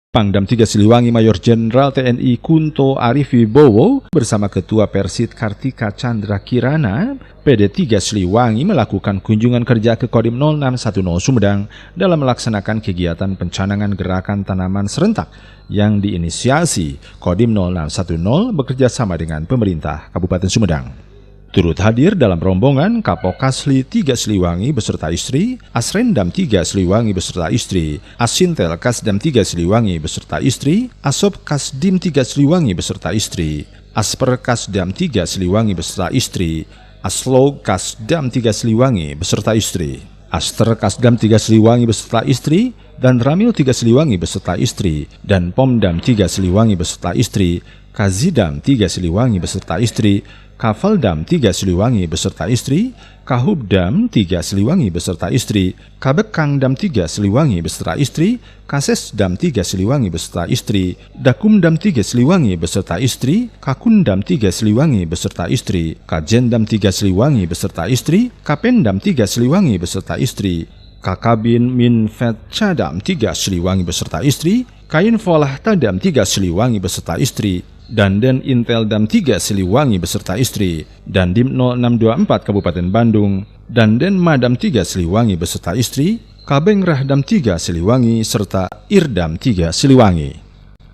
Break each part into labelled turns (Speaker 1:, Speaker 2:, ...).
Speaker 1: Pangdam 3 Siliwangi Mayor Jenderal TNI Kunto Arifibowo bersama Ketua Persit Kartika Chandra Kirana, PD 3 Siliwangi melakukan kunjungan kerja ke Kodim 0610 Sumedang dalam melaksanakan kegiatan pencanangan gerakan tanaman serentak yang diinisiasi Kodim 0610 bekerja sama dengan pemerintah Kabupaten Sumedang. Turut hadir dalam rombongan Kapok Kasli 3 Siliwangi beserta istri, Asrendam 3 Siliwangi beserta istri, Asintel Kasdam 3 Siliwangi beserta istri, Asop Kasdim 3 Siliwangi beserta istri, Asper Kasdam 3 Siliwangi beserta istri, Aslog Kasdam 3 Siliwangi beserta istri, Aster Kasdam 3 Siliwangi beserta istri, dan Ramil 3 Siliwangi beserta istri, dan Pomdam 3 Siliwangi beserta istri, Kazidam 3 Siliwangi beserta istri, Kavaldam 3 Siliwangi beserta istri, Kahubdam 3 Siliwangi beserta istri, Kabekangdam 3 Siliwangi beserta istri, Kasesdam 3 Siliwangi beserta istri, Dakumdam 3 Siliwangi beserta istri, Kakundam 3 Siliwangi beserta istri, Kajendam 3 Siliwangi beserta istri, Kapendam 3 Siliwangi beserta istri, Kakabin Minfet Cadam 3 Siliwangi beserta istri, Kainfolah Tadam 3 Siliwangi beserta istri, dan Den Inteldam 3 Siliwangi beserta istri, dan Dim 0624 Kabupaten Bandung, dan Den Madam 3 Siliwangi beserta istri, Kabeng Rahdam 3 Siliwangi, serta Irdam 3 Siliwangi.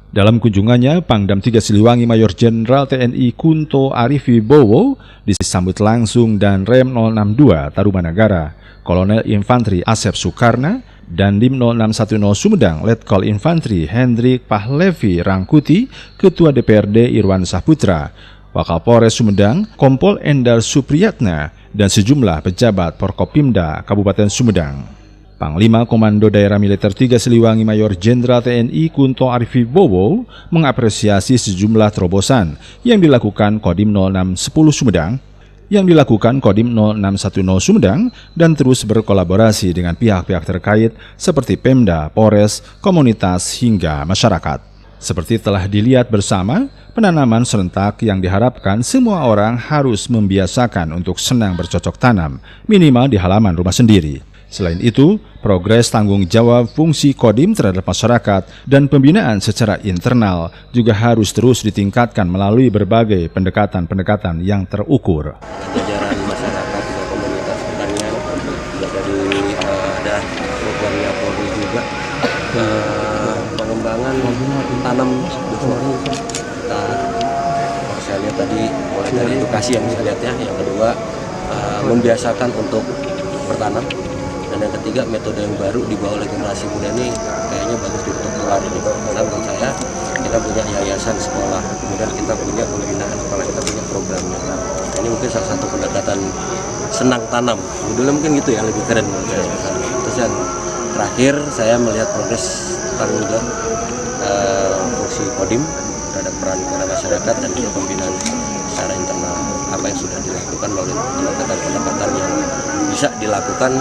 Speaker 1: Dalam kunjungannya, Pangdam 3 Siliwangi Mayor Jenderal TNI Kunto Arifibowo disambut langsung dan Rem 062 Tarumanagara, Kolonel Infantri Asep Sukarna, dan Dim 0610 Sumedang Letkol Infantri Hendrik Pahlevi Rangkuti, Ketua DPRD Irwan Saputra, Wakapolres Sumedang Kompol Endar Supriyatna, dan sejumlah pejabat Porkopimda Kabupaten Sumedang. Panglima Komando Daerah Militer 3 Siliwangi Mayor Jenderal TNI Kunto Arifibowo mengapresiasi sejumlah terobosan yang dilakukan Kodim 0610 Sumedang, Kodim 0610 Sumedang, dan terus berkolaborasi dengan pihak-pihak terkait seperti Pemda, Polres, komunitas, hingga masyarakat. Seperti telah dilihat bersama, penanaman serentak yang diharapkan semua orang harus membiasakan untuk senang bercocok tanam, minimal di halaman rumah sendiri. Selain itu, progres tanggung jawab fungsi Kodim terhadap masyarakat dan pembinaan secara internal juga harus terus ditingkatkan melalui berbagai pendekatan-pendekatan yang terukur.
Speaker 2: Jajaran masyarakat dan komunitas pertanian juga dari ada programnya Polri juga pengembangan tanam kita saya lihat tadi mulai dari edukasi yang saya lihat ya, yang kedua membiasakan untuk bertanam. Dan yang ketiga, metode yang baru dibawa oleh generasi muda ini kayaknya bagus untuk keluar ini. Karena menurut saya kita punya yayasan sekolah, kemudian kita punya pembinaan sekolah, kita punya programnya. Nah, ini mungkin salah satu pendekatan senang tanam. Judulnya mungkin gitu ya, lebih keren menurut saya. Terus yang terakhir, saya melihat progres tanggung jawab fungsi Kodim terhadap peran kepada masyarakat dan juga pembinaan secara internal. Apa yang sudah dilakukan melalui pendekatan-pendekatan yang bisa dilakukan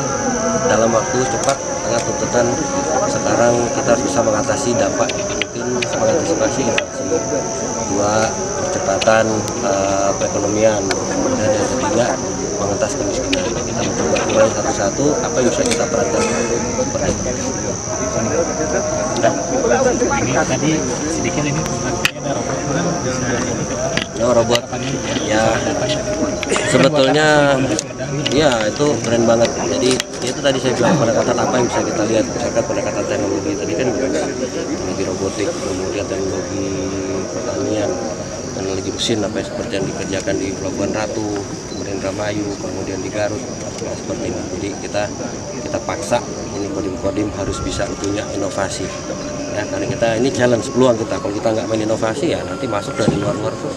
Speaker 2: dalam waktu cepat dengan tuntutan sekarang kita harus bisa mengatasi dampak, mungkin mengantisipasi inflasi, dua percepatan perekonomian, dan yang ketiga mengentas kemiskinan. Kita mencoba mulai satu-satu apa yang bisa kita perankan.
Speaker 3: Ini tadi sedikit ini
Speaker 2: robot ya, sebetulnya ya itu keren banget. Jadi itu tadi saya bilang pendekatan apa yang bisa kita lihat, misalkan pendekatan teknologi tadi kan teknologi robotik, kemudian teknologi pertanian, teknologi mesin apa seperti yang dikerjakan di Pelabuhan Ratu, kemudian Indramayu, kemudian di Garut, seperti ini. Jadi kita paksa ini Kodim harus bisa punya inovasi. Ya, karena kita ini challenge peluang kita. Kalau kita nggak main inovasi ya nanti masuk dari luar-luar tuh.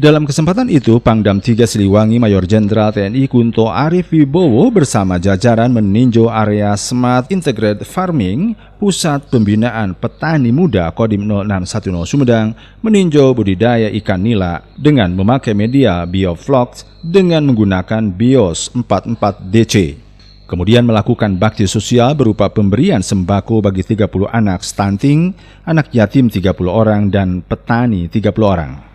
Speaker 1: Dalam kesempatan itu, Pangdam 3 Siliwangi Mayor Jenderal TNI Kunto Arifibowo bersama jajaran meninjau area Smart Integrated Farming, Pusat Pembinaan Petani Muda Kodim 0610 Sumedang, meninjau budidaya ikan nila dengan memakai media bioflox dengan menggunakan BIOS 44DC. Kemudian melakukan bakti sosial berupa pemberian sembako bagi 30 anak stunting, anak yatim 30 orang, dan petani 30 orang.